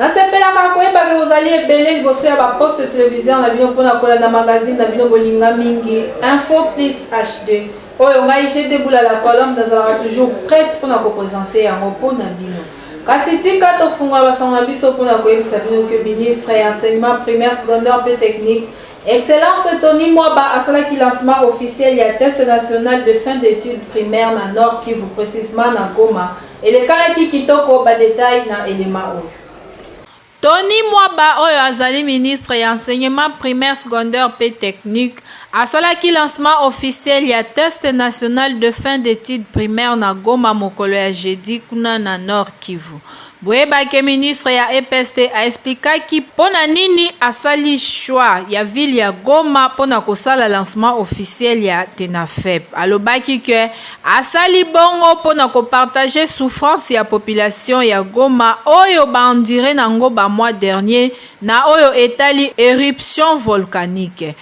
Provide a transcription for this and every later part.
nasepelaka koyeba ke bozali ebele liboso ya baposte télévision na bino mpona kolanda magazine na bino bolinga mingi Info Plus HD oyo ngai Jede Bula la colombe nazalaka toujours prête mpona kopresente yango mpona bino kasi tika tofungola basango na biso mpona koyebisa bino ke ministre ya enseignement primaire secondaire mpe technique Excellence Tony Mwaba asalaki lancement officiel ya test national de fin d'études primaires na Nord Kivu précisément na Goma elekalaki kitoko ba détail na elema oyo Tony Mwaba oyo azali ministre ya enseignement primaire secondaire et technique asalaki lancement officiel ya test national de fin d'études primaires na Goma mokolo ya jeudi kuna na Nord Kivu. Boyebake ministre ya EPST a explikaki pona nini asali choix ya ville ya Goma pona kosala lancement officiel ya TENAFEP. Alobaki ke asali bongo pona kopartager souffrance ya population ya Goma oyo bandire nango ba mois dernier na oyo etali éruption volcanique.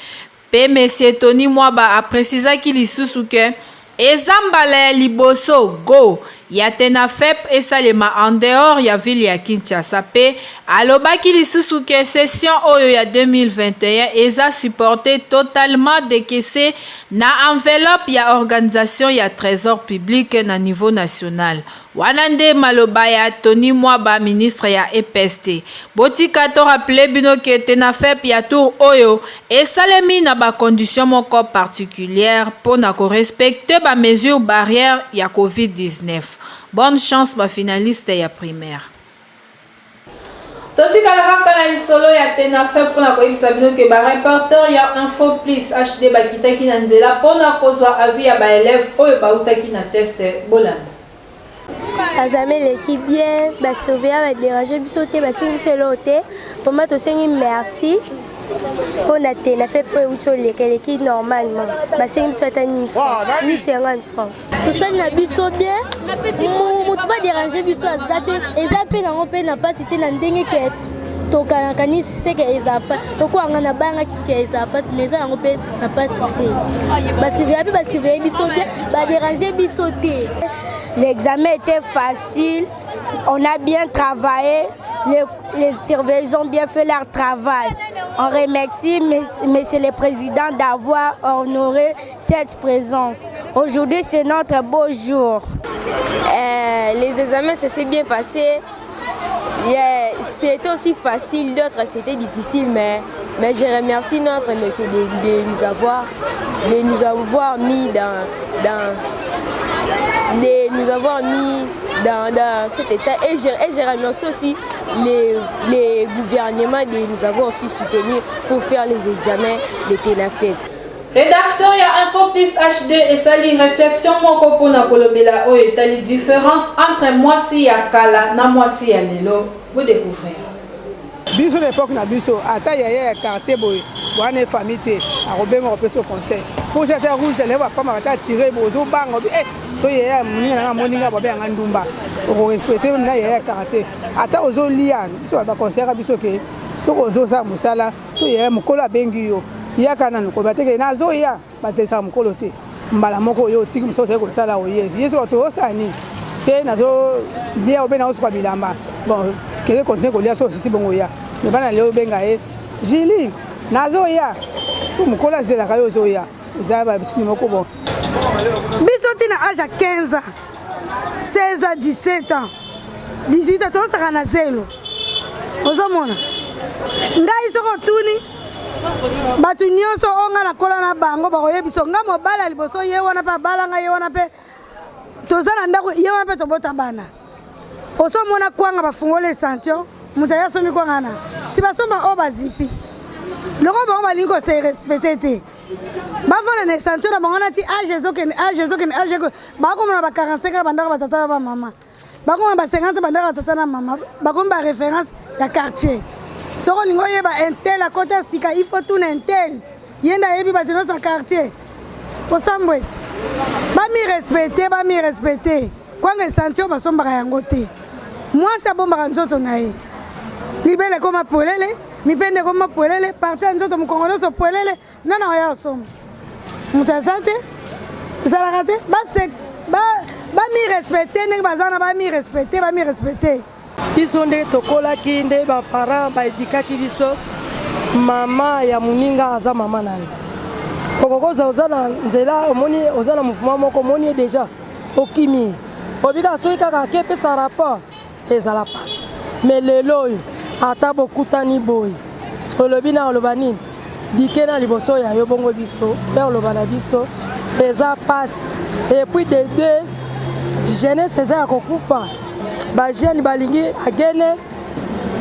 Pe Monsieur Tony Mwaba a précisé lisusu ke ezambala ya liboso go ya TENAFEP esalema en dehors ya ville ya Kinshasa pe alobaki lisusu ke session oyo ya 2021 eza supporté totalement décaissé na enveloppe ya organisation ya trésor public na niveau national. Wanande maloba ya Tony Mwaba ministre ya EPST. Botika to rappele bino ke TENAFEP ya tour oyo esalemi na ba condition moko particulière pona ko respecter ba mesures barrières ya COVID-19. Bonne chance ba finaliste ya primaire. Totika la kaka na lisolo ya TENAFEP pona koyebisa bino ke ba reporter ya Info Plus HD bakitaki na nzela pona kozwa avis ya ba élèves oyo bautaki na test bolanda. Azame l'équipe bien, bah surveillant va déranger bisoté, bah c'est biso loté. Pour moi aussi merci. On a TENAFEP pour utile l'équipe normalement. Bah c'est biso tani ni 50 francs. Tout ça na biso bien. Mon pas déranger biso azate. Ezape na on na pas cité na ndenge ke toka kanisi c'est que ezapa. Pourquoi on a banga qui ezapa mais ça on peut na pas cité. Bah surveiller biso bien, bah déranger bisoté. L'examen était facile, on a bien travaillé, les surveillants ont bien fait leur travail. On remercie M. le Président d'avoir honoré cette présence. Aujourd'hui, c'est notre beau jour. Les examens, ça s'est bien passé. C'était aussi facile, d'autres c'était difficile, mais je remercie notre monsieur de nous avoir mis dans cet état et je remercie aussi les gouvernements de nous avoir aussi soutenus pour faire les examens de TENAFEP. Rédaction ya Info Plus HD et sali réflexion moko pona kolobela oyo etali différence entre mwasi ya kala na mwasi ya lelo. Vous découvrez. Biso l'époque na biso ata ya quartier boy wana famille te arobenga opeso conseil. Pour jeter rouge de lèvres pas mata tirer bozo bango so yaya munina na moninga babe nga ndumba o respecter na yaya quartier ata ozo lia so ba conseiller biso ke so ozo sa musala so yaya mukolo bengi yo yaka na ko bateke na zo ya ba sa mukolo te mbala moko yo tiki muso te ko sala o ye yeso to osani te na zo lia obena oso kwa bilamba bon kele contenu ko lia so sisi bongo ya me bana leo benga Jili na zo ya so mukolo zela ka yo zo ya zaba bisini moko bon. Biso tina âge à 15 ans, 16 ans, 17 ans, 18 ans, tout ça na zelo. Ozomona. Ngai soko tuni. Batu nyonso onga na kola na bango ba koyebiso nga mobala liboso ye wana pa bala nga ye wana pe. Tozana ndako ye wana pe tobota bana. Ozomona kwanga bafungole sanction, mutaya somi kwanga na. Si basomba oba zipi. Loko ba ba lingo se respecter. Bavona na sanction na bangona ti âge bakoma ba 45 ans bandaka batata ba mama bakoma ba 50 bandaka batata na mama bakoma ba référence ya quartier soko lingo yeba intel à côté sika il faut tout intel yenda yebi batino sa quartier osambweti ba mi respecter kwanga sanction basomba yango te moi ça bomba nzoto na ye libele koma polele mipende koma polele parti nzoto mukongolo so polele nana ya somo mutazate zalakate ba mi respecter nek bazana ba mi respecter biso nde tokolaki nde baparent baedikaki biso mama ya moninga aza mama na ye okokoza oza na nzela omoni oza na mouvement moko omoni ye déjà okimi obika soki kaka ake epesa rapport ezala pasi mais lelo oyo ata bokutani boye olobi na oloba nini dike na liboso ya yo bongo biso ya oloba na biso eza pasi et puis de deux jeunesse eza ya kokufa bajeune balingi agene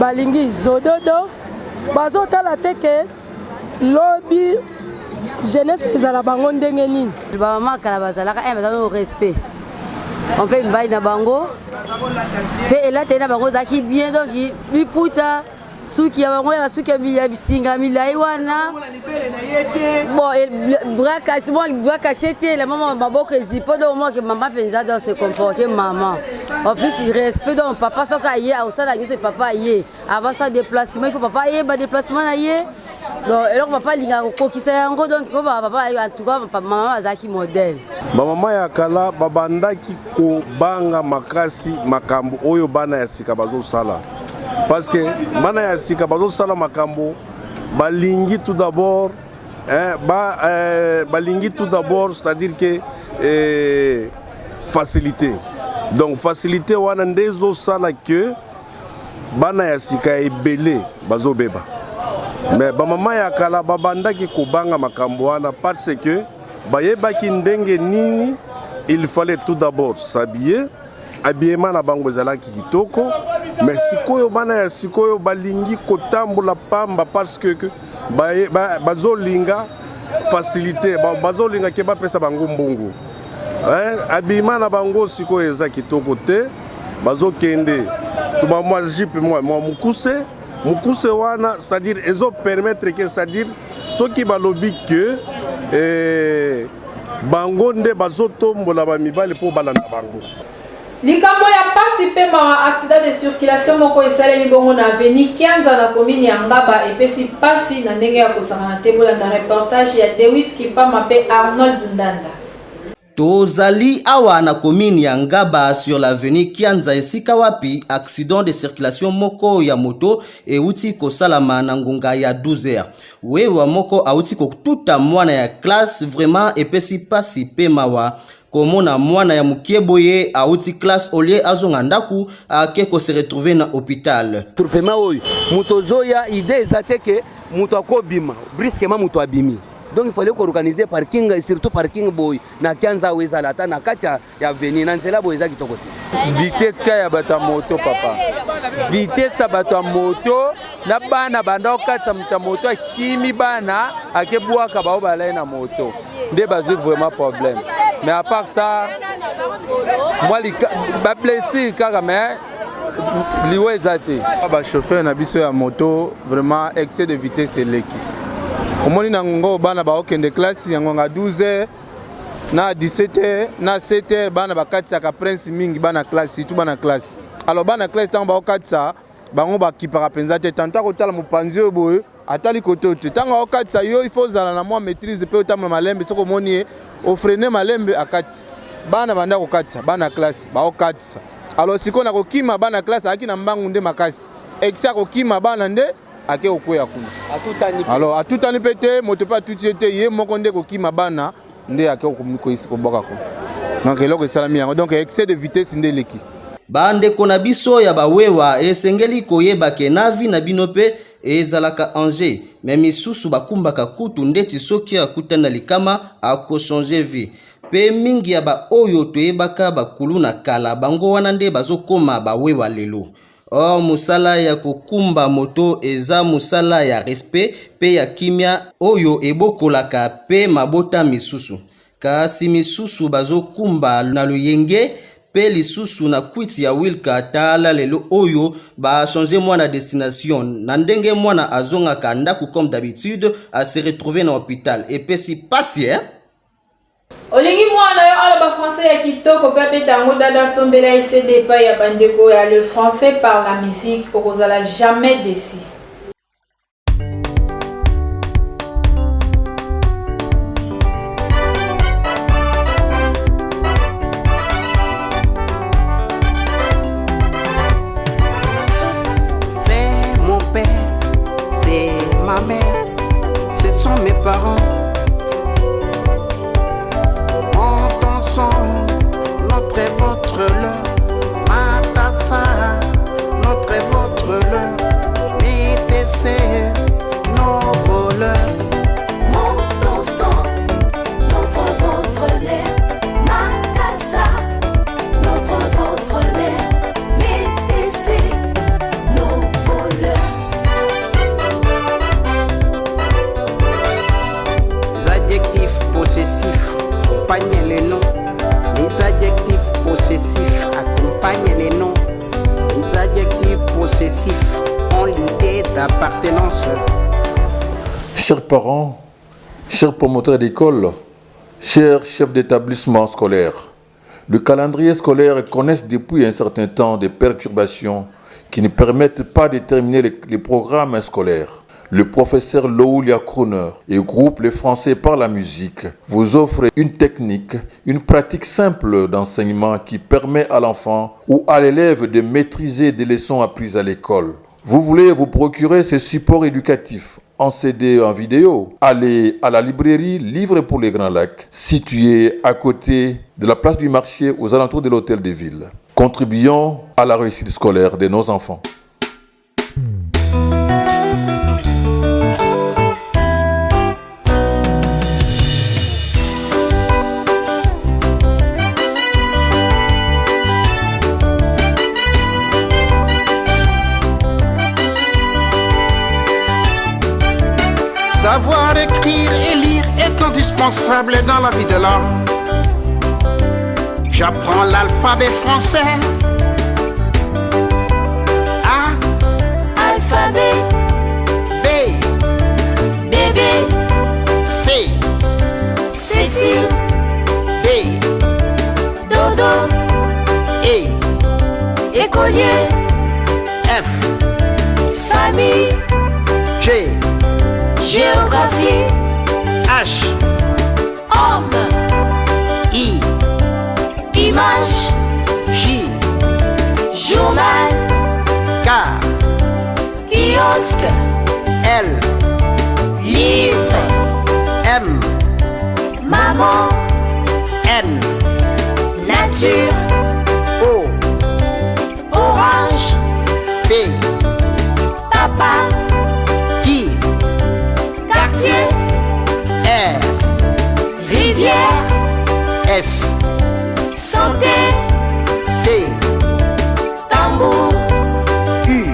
balingi zododo bazotala te ke lobi jeunesse ezala bango ndenge nini bamama kala bazalaka bazala au respect on fait mbai na bango pe elate na bango zaki bien donc biputa suki ya bango ya suki ya bisinga milai wana bon braka c'était la maman maboko ezipo donc moi que maman penza doit se comporter maman en plus il respect donc papa soka yé au sala biso papa yé avant ça déplacement il faut papa yé ba déplacement na yé donc alors papa linga kokisa yango donc ko papa en tout cas maman azaki modèle ba mama ya kala babandaki ko banga makasi makambo oyo bana ya sika bazo sala parce que bana ya sika bazo sala makambo balingi tout d'abord balingi tout d'abord c'est-à-dire que facilité donc facilité wana ndezo sala que bana ya sika ebele bazo beba mais ba mama ya kala babandaki ko banga makambo wana parce que bayebaki ndenge nini il fallait tout d'abord s'habiller habillement na bango ezalaki kitoko mais sikoyo bana ya sikoyo balingi kotambola pamba parce que bazolinga facilité bazolinga ke bapesa bango mbongo habillement na bango sikoyo eza kitoko te bazokende tuba mwa jipe mwa mukuse wana c'est-à-dire ezo permettre que c'est-à-dire soki balobi que bango nde bazotombola bamibali po balanda bango likambo ya pasi pe ma accident de circulation moko esalemi bongo na avenue Kianza na commune ya Ngaba epesi pasi na ndenge ya kosangana te bolanda reportage ya Dewit Kipama pe Arnold Ndanda. Tozali awa na commune ya Ngaba sur l'avenue Kianza esika wapi accident de circulation moko ya moto euti kosalama na ngonga ya 12h. Wewa moko auti kotuta mwana ya classe vraiment epesi pasi pe mawa komona mwana ya mukieboye auti classe olie azonga ndaku akeko se retrouver na hôpital. Turpema oyo mutozoya idée ezate ke muto akobima brusquement muto abimi. Donc il fallait organiser parking et surtout parking boy na Kianza wezala ta na kacha ya veni na nzela boy za kitoko te. Vitesse ka ya bata moto papa. Vitesse ya bata moto na bana banda okatsa mta moto akimi bana akebwaka bao balai na moto. Nde bazui vraiment problème. Mais à part ça, moi les blessés kaka mais liwe ezate. Ba chauffeur na biso ya moto vraiment excès de vitesse eleki. Omoni na ngo bana ba okende classe yango nga 12h na 17h na 7h bana bakatisa ka prince mingi bana classe tout bana classe. Alors bana classe tant ba okatisa bango ba kipaka penza te tant ko tala mopanzi oboye atali koto te tant okatisa yo il faut zala na moi maîtrise pe otamla malembe soko moni o freiner malembe akati bana banda ko katisa bana classe ba okatisa. Alors siko na ko kima bana classe aki na mbangu nde makasi exa ko kima bana nde ake okoya kuna alors atutani pete moto pa tutete ye moko nde ko kima bana nde ake ko isi ko boka ko donc eloko esalami yango donc excès de vitesse nde leki bande kona biso ya bawewa esengeli koyeba ke navi na binope ezalaka Angers mais misusu bakumbaka kutu ndeti soki akutana likama akochanger vie pe mingi ya ba oyo toyebaka bakulu na kala bango wana nde bazokoma bawewa lelo. Or musala ya kokumba moto eza musala ya respect pe ya kimia oyo ebokolaka pe mabota misusu kasi misusu bazokumba na luyenge pe lisusu na kwiti ya wilka tala lelo oyo ba changer mwana destination na ndenge mwana azonga kandaku comme d'habitude à se retrouver dans l'hôpital et pe si patient olingi mwana yo ala ba français ya kitoko pe pe tango dada sombela ICD pa ya bandeko ya le français par la musique okozala jamais déçu. mes parents. Montons son, notre et votre leur, Matassa, notre et votre leur, BTC, nos voleurs. Montons son, notre et votre leur, Matassa, notre et votre leur, BTC, nos voleurs. Les adjectifs possessifs accompagnent les noms. Les adjectifs possessifs accompagnent les noms. Les adjectifs possessifs ont l'idée d'appartenance. Chers parents, chers promoteurs d'école, chers chefs d'établissement scolaire, le calendrier scolaire connaît depuis un certain temps des perturbations qui ne permettent pas de terminer les programmes scolaires. Le professeur Loulia Kroner et groupe Les Français par la musique vous offre une technique, une pratique simple d'enseignement qui permet à l'enfant ou à l'élève de maîtriser des leçons apprises à l'école. Vous voulez vous procurer ces supports éducatifs en CD en vidéo? Allez à la librairie Livres pour les Grands Lacs, située à côté de la place du marché aux alentours de l'hôtel de ville. Contribuons à la réussite scolaire de nos enfants. Savoir écrire et lire est indispensable dans la vie de l'homme. J'apprends l'alphabet français. A. Alphabet. B. Bébé. C. Cécile. D. Dodo. E. Écolier. F. Famille. G. Géographie. H. Homme. I. Image. J. Journal. K. Kiosque. L. Livre. M. Maman. N. Nature. O. Orange. P. Papa. Q. Quartier. R. Rivière. S. Santé. T. Tambour. U.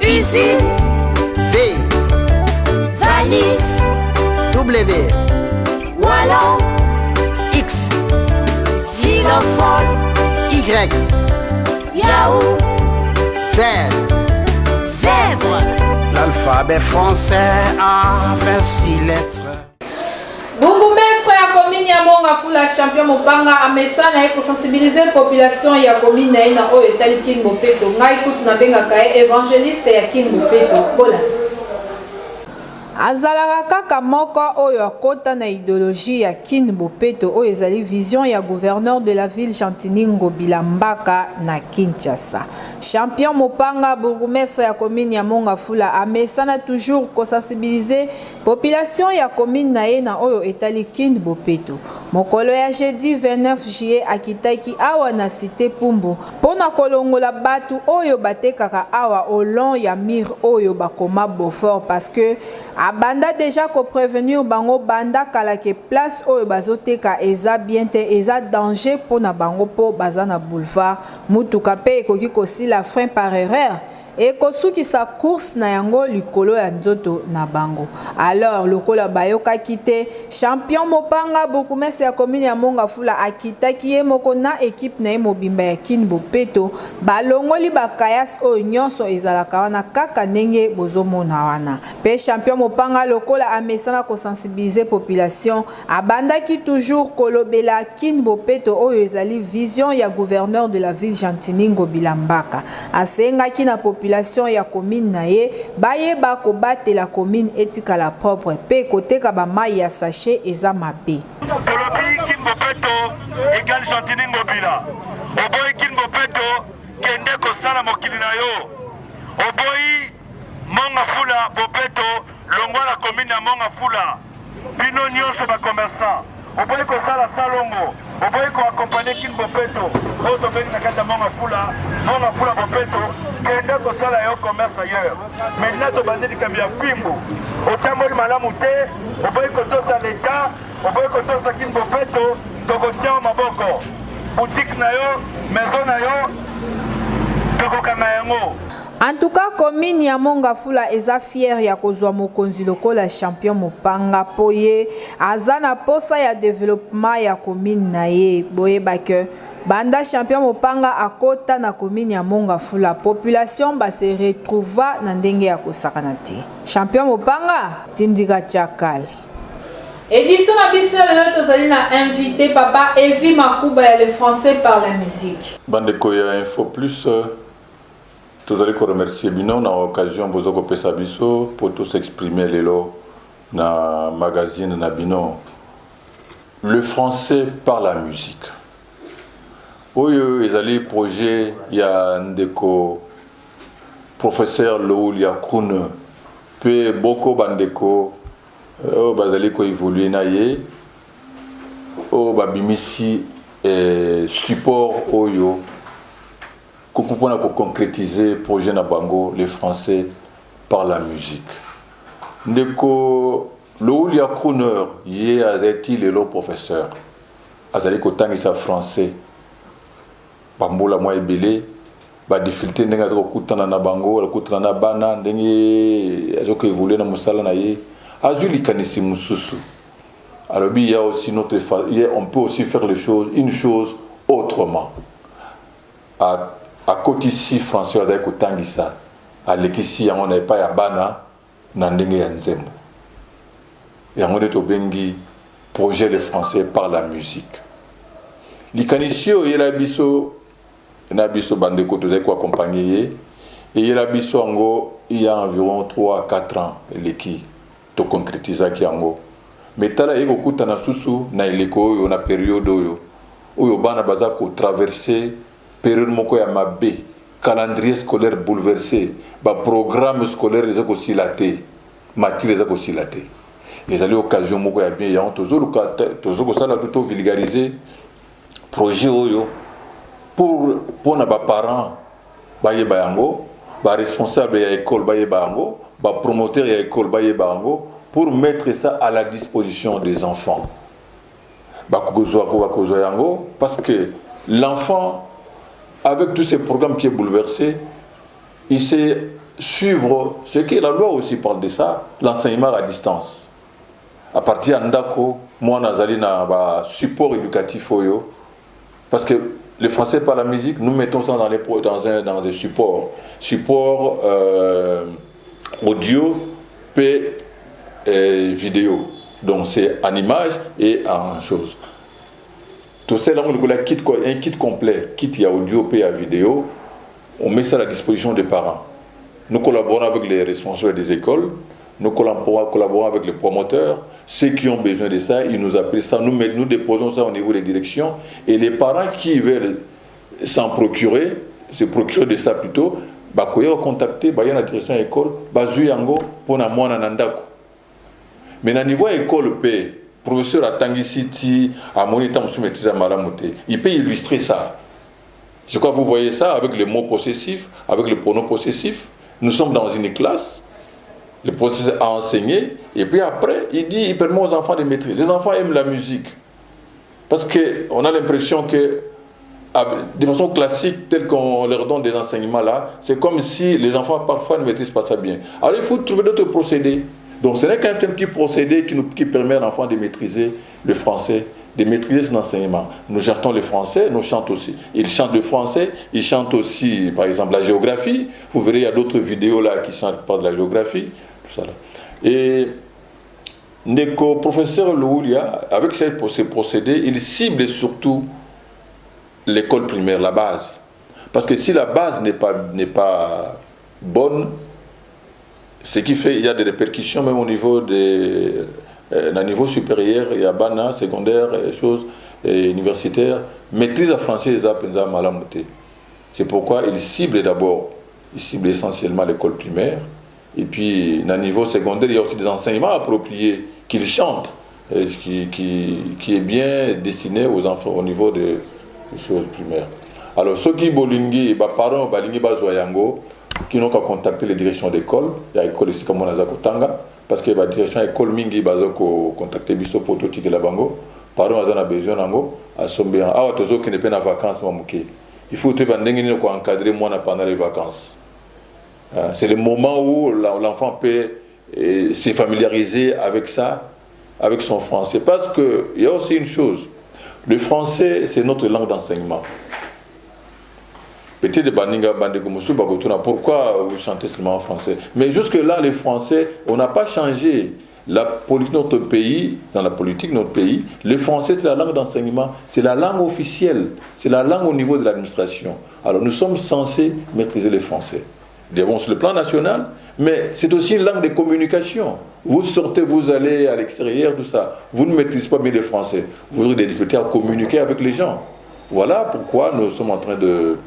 Usine. V. Valise. W. Wallon. X. Xylophone. Y. Yahoo. Z. Zèbre. L'alphabet français a 26 lettres. Burgomestre ya commune ya Mongafula champion Mopanga amesana ye sensibiliser population ya commune na oyo etali King Bopeto ngai kutu na bengaka ye évangéliste ya King Bopeto bola. Azalaka kaka moko oyo akota na idéologie ya King Bopeto oyo ezali vision ya gouverneur de la ville Chantini Ngobila Mbaka na Kinshasa. Champion Mopanga bourgmestre ya commune ya Mongafula amesana toujours ko sensibiliser population ya commune na ye na oyo etali King Bopeto. Mokolo ya jeudi 29 juillet akitaki awa na cité Pumbu pona kolongola batu oyo batekaka awa au long ya mur oyo bakoma Beaufort parce que abanda déjà ko prévenir bango banda kala ke place oyo bazoteka eza bien te eza danger pona bango po bazana boulevard mutuka pe ekoki kosila frein par erreur et kosuki sa course na yango likolo ya nzoto na bango. Alors lokola bayoka kite champion Mopanga bourgmestre ya commune ya Mongafula akitaki ye moko na équipe na ye mobimba ya King Bopeto balongoli bakayas oyo nyonso ezalaka wana kaka ndenge bozomona wana. Pe champion Mopanga lokola amesana ko sensibiliser population abandaki toujours kolobela King Bopeto oyo ezali vision ya gouverneur de la ville Chantini Ngobila Mbaka. Asengaki na population ya commune na ye bayeba ko batela commune etikala propre pe koteka ba mai ya sachet eza mabe. Tolobi King Bopeto égal Chantini Ngobila. Oboyi King Bopeto kende kosala mokili na yo. Oboyi Mongafula Bopeto longwa la commune ya Mongafula bino nyonso bakommerçant oboyi kosala salongo oboyi koakompagne King Bopeto oyo tobengi na kati ya Mongafula Bopeto kende kosala yo commerce ailleurs. Maintenant tobandi likambi ya fimbu otamboli malamu te oboyi kotosa leta oboyi kotosa King Bopeto tokotia yo maboko boutique na yo maison na yo tokokanga yango. En tout cas, commune ya Mongafula eza fier ya kozwa mokonzi lokola champion Mopanga poye azana posa ya développement ya commune na ye boyeba ke banda champion Mopanga akota na commune ya Mongafula population ba se retrouva na ndenge ya kosakana te. Champion Mopanga tindika chakal. Édition à Bissou, le na invité papa Evi Makuba ya le français par la musique. Bandeko ya Info Plus. Tous allez remercier Bino dans l'occasion Bozoko Pesabiso pour tous s'exprimer lelo na magazine na Bino. Le français par la musique. Oyo ezali projet ya ndeko professeur Loulia Kroune pe boko bandeko bazali ko évoluer na ye o babimisi support oyo pour concrétiser le projet Nabango, les Français par la musique. Ndeko Loulia Kroner, il est le professeur. Azali Kotang est français. Bambola moi belé, ba difficulté ndenga zako kutana na bango, la kutana na bana ndenge azoko évoluer na musala na ye. Azuli kanisi mususu. Alors il y a aussi notre on peut aussi faire les choses une chose autrement. À côté ici, François Azai Kotangisa, à l'équipe, on n'est pas à Bana, Nandenge Yanzembo. Et on est au Bengi, projet de français par la musique. L'Ikanisio, il y a l'abisso, Bandeko, tout quoi accompagner, et il y a l'abisso, il y a environ 3 à 4 ans, l'équipe, to concrétiser qui ango. Mais tala ego kutana susu, na ileko, on a période, où yo bana bazako traverser. Période moko ya mabé, calendrier scolaire bouleversé, programme scolaire les aussi laté, matière les aussi laté. Les allées occasion moko ya bien ya toujours ça là plutôt vulgariser projet oyo pour na ba parents ba yeba yango, ba responsable ya école ba yeba yango, ba promoteur ya école ba yeba yango pour mettre ça à la disposition des enfants. Ba kozo yango parce que l'enfant avec tous ces programmes qui est bouleversé, il sait suivre ce que la loi aussi parle de ça, l'enseignement à distance. À partir d'Andako, moi, Nazali na support éducatif parce que le français par la musique, nous mettons ça dans un support audio et vidéo. Donc c'est en image et en chose. Tout ça, on a un kit complet, kit il y a audio et vidéo, on met ça à la disposition des parents. Nous collaborons avec les responsables des écoles, nous collaborons avec les promoteurs, ceux qui ont besoin de ça, ils nous appellent ça, nous déposons ça au niveau des directions, et les parents qui veulent s'en procurer, se procurer de ça plutôt, bah contacter, bah y a la direction de l'école, bah yango pour na mwana nandako. Mais na niveau école paix. Professeur à Tanguy City, à Monita Moussoumetisa Malamoté, il peut illustrer ça. Je crois que vous voyez ça avec les mots possessifs, avec le pronom possessif. Nous sommes dans une classe, le professeur a enseigné, et puis après, il permet aux enfants de maîtriser. Les enfants aiment la musique. Parce qu'on a l'impression que, de façon classique, telle qu'on leur donne des enseignements là, c'est comme si les enfants parfois ne maîtrisent pas ça bien. Alors il faut trouver d'autres procédés. Donc ce n'est qu'un petit procédé qui permet à l'enfant de maîtriser le français, de maîtriser son enseignement. Nous chantons le français, nous chantons aussi. Il chante le français, il chante aussi, par exemple, la géographie. Vous verrez, il y a d'autres vidéos là qui chantent par de la géographie. Tout ça là. Et Neko, professeur Loulia, avec ces procédés, il cible surtout l'école primaire, la base. Parce que si la base n'est pas bonne, ce qui fait qu'il y a des répercussions même au niveau d'un niveau supérieur, il y a bana, secondaire, choses universitaires, maîtrise à français, c'est pourquoi il cible d'abord, il cible essentiellement l'école primaire, Et puis, à niveau secondaire, il y a aussi des enseignements appropriés qu'ils chantent, qui est bien destiné aux enfants au niveau des choses primaires. Alors, ceux qui bolingi, parents, balingi bazoyango, qui n'ont qu'à contacter les directions d'école, il y a l'école ici comme on a Tanga, parce que la direction d'école mingi bazoko contacter biso poto tiki la bango, parents ont besoin nango, à sombéan, ah tozo qui n'est pas en vacances mamouké. Il faut te bandengini ko encadrer moi pendant les vacances. C'est le moment où l'enfant peut se familiariser avec ça, avec son français. Parce qu'il y a aussi une chose, le français c'est notre langue d'enseignement. Peut-être pourquoi vous chantez seulement en français? Mais jusque-là, les Français, on n'a pas changé la politique de notre pays, dans la politique de notre pays. Le français, c'est la langue d'enseignement, c'est la langue officielle, c'est la langue au niveau de l'administration. Alors nous sommes censés maîtriser le français. D'abord sur le plan national, mais c'est aussi une langue de communication. Vous sortez, vous allez à l'extérieur, tout ça. Vous ne maîtrisez pas bien le français. Vous aurez des difficultés à communiquer avec les gens. Voilà pourquoi nous sommes en train de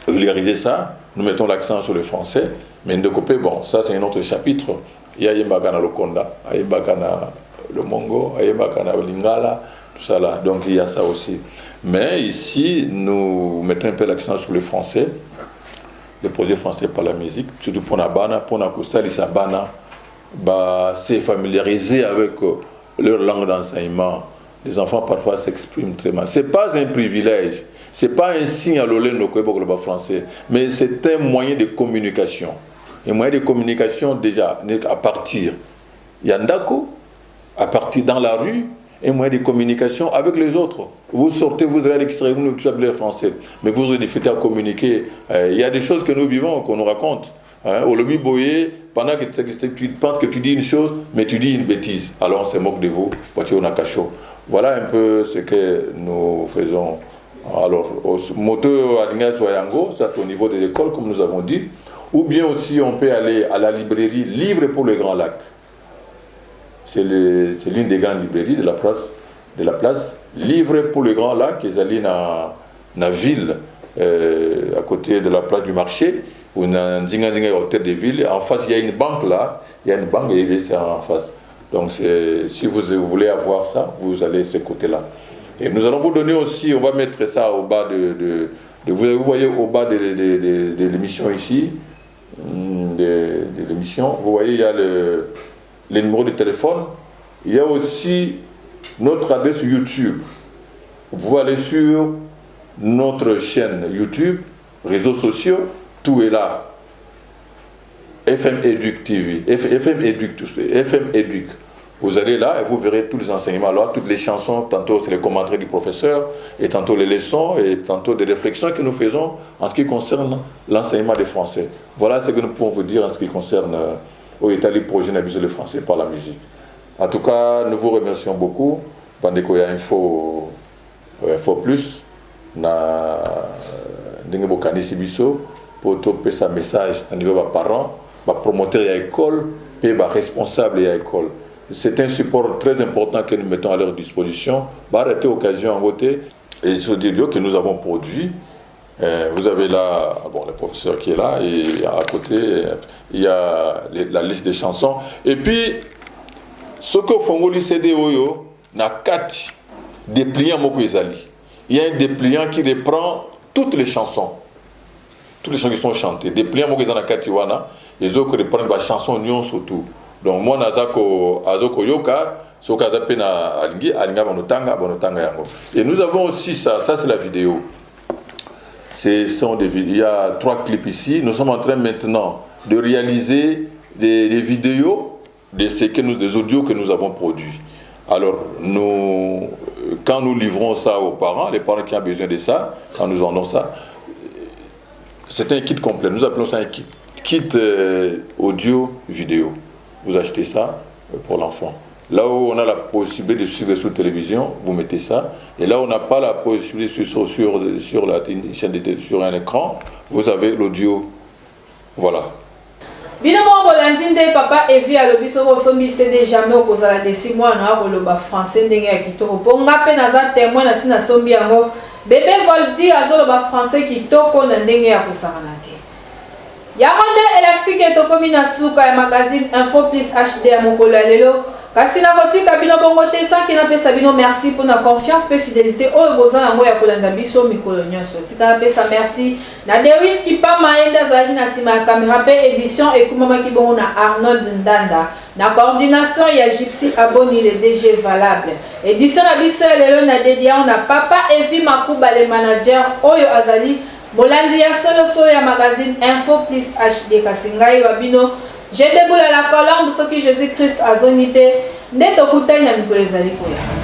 vulgariser ça. Nous mettons l'accent sur le français, mais de côté, bon, ça c'est un autre chapitre. Il y a Yembakana le Konda, il y a Yembakana le Mongo, il y a Yembakana le Lingala, tout ça là. Donc il y a ça aussi. Mais ici, nous mettons un peu l'accent sur le français, le projet français par la musique, surtout pour Nabana, pour Nakusa, Lissabana, c'est familiariser avec leur langue d'enseignement. Les enfants parfois s'expriment très mal. Ce n'est pas un privilège, ce n'est pas un signe à l'olé no français, mais c'est un moyen de communication. Un moyen de communication déjà à partir. Yandako, à partir dans la rue, un moyen de communication avec les autres. Vous sortez, vous allez à l'extérieur, vous ne savez pas le français, mais vous aurez des difficultés à communiquer. Il y a des choses que nous vivons, qu'on nous raconte. Au lobby boyé, pendant que tu penses que tu dis une chose, mais tu dis une bêtise. Alors on se moque de vous, on a cachot. Voilà un peu ce que nous faisons. Alors, au moto Alinga Zoyango, ça c'est au niveau de l'école, comme nous avons dit. Ou bien aussi, on peut aller à la librairie Livre pour le Grand Lac. C'est l'une des grandes librairies de la place. Livre pour le Grand Lac, ils allaient dans la ville, à côté de la place du marché, où il y a un hôtel de ville. En face, il y a une banque là. Il y a une banque et c'est en face. Donc, si vous voulez avoir ça, vous allez de ce côté-là. Et nous allons vous donner aussi, on va mettre ça au bas vous voyez au bas de l'émission ici, de l'émission, vous voyez, il y a les numéros de téléphone. Il y a aussi notre adresse YouTube. Vous pouvez aller sur notre chaîne YouTube, réseaux sociaux, tout est là. FM Educ TV, FM Educ. Vous allez là et vous verrez tous les enseignements. Alors, toutes les chansons, tantôt c'est les commentaires du professeur, et tantôt les leçons, et tantôt des réflexions que nous faisons en ce qui concerne l'enseignement des Français. Voilà ce que nous pouvons vous dire en ce qui concerne au Italie projet d'habitude le français par la musique. En tout cas, nous vous remercions beaucoup. Bandekoya Info Plus, na Ndengeboukani Sibiso, pour tout ce message à niveau des parents, des promoteurs de l'école et des responsables de l'école. C'est un support très important que nous mettons à leur disposition. Arrêtez l'occasion en voter et ce vidéo que nous avons produit. Vous avez là le professeur qui est là et à côté il y a la liste des chansons. Et puis ce que Fongoli CD Oyo n'a 4 dépliants moko ezali. Il y a un dépliant qui reprend toutes les chansons qui sont chantées. Dépliant moko ezana 4 wana les autres reprennent les chansons nyon surtout. Donc moi azoko yoka soka zapena alinga bonotanga yango. Et nous avons aussi ça c'est la vidéo. Il y a 3 clips ici. Nous sommes en train maintenant de réaliser des vidéos des audios que nous avons produits. Alors quand nous livrons ça aux parents, les parents qui ont besoin de ça, quand nous vendons ça, c'est un kit complet. Nous appelons ça un kit audio vidéo. Vous achetez ça pour l'enfant. Là où on a la possibilité de suivre sur télévision, vous mettez ça. Et là où on n'a pas la possibilité sur un écran, vous avez l'audio. Voilà. Bino mo bolandinde papa Evi alobi so sombi CD jamais okozala de 6 mois na koloba français ndenge ya kitoko. Ponga pe naza témoin na sina sombi yango bébé Voldi azoloba français kitoko na ndenge ya kosakana te. Yango nde elakisi ke tokomi na suka ya magazine Info Plus HD ya mokolo ya lelo. Kasi na kotika bino bongo te sanki napesa bino merci pour na confiance pe fidélité oyo boza nango ya kolanda biso mikolo nyonso. Tika napesa merci na Dewit Kipama enda azalaki na nsima ya caméra pe édition ekumamaki bongo na Arnold Ndanda. Na coordination ya Gypsy Aboni le DG valable. Édition na biso ya lelo na dédié na Papa Evi Makuba le manager oyo azali molandi ya solo ya magazine Info Plus HD kasi ngai wabino je déboule la colombe soki Jésus Christ azongi te nde tokutani na mikolo ezali koya.